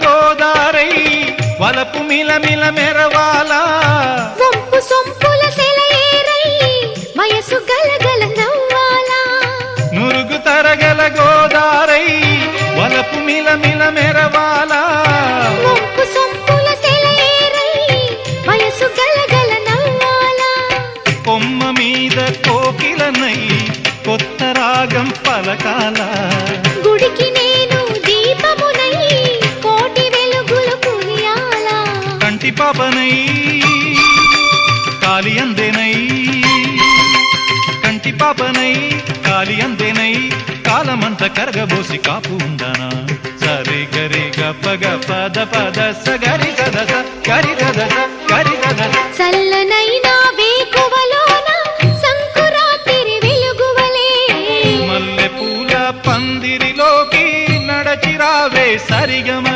గోదారై వలపు మిలమిల మెరవాలా వంపు సొంపుల సెలయేరై వయసు గలగల నవ్వాలా నురుగు తరగల గోదారై వలపు మిలమిల మెరవాలా వంపు సొంపుల సెలయేరై వయసు గలగల నవ్వాలా కొమ్మ మీద కోకిలనై కొత్త రాగం పలకాల గుడికి నేను దీపమునై కోటి వెలుగులు కురియాలా కంటి పాపనై కాలి అందేనై కంటి పాపనై కాలి అందేనై కాలమంత కరగబోసి కాపు ఉందనా సరి గరి గప గప ద పద సగరి గద గరి గద గరి గద చల్లనైనా వేకువలోన సంకురాతిరి వెలుగువలే మల్లె పూల పందిరిలోకి నడచిరావే సరిగమ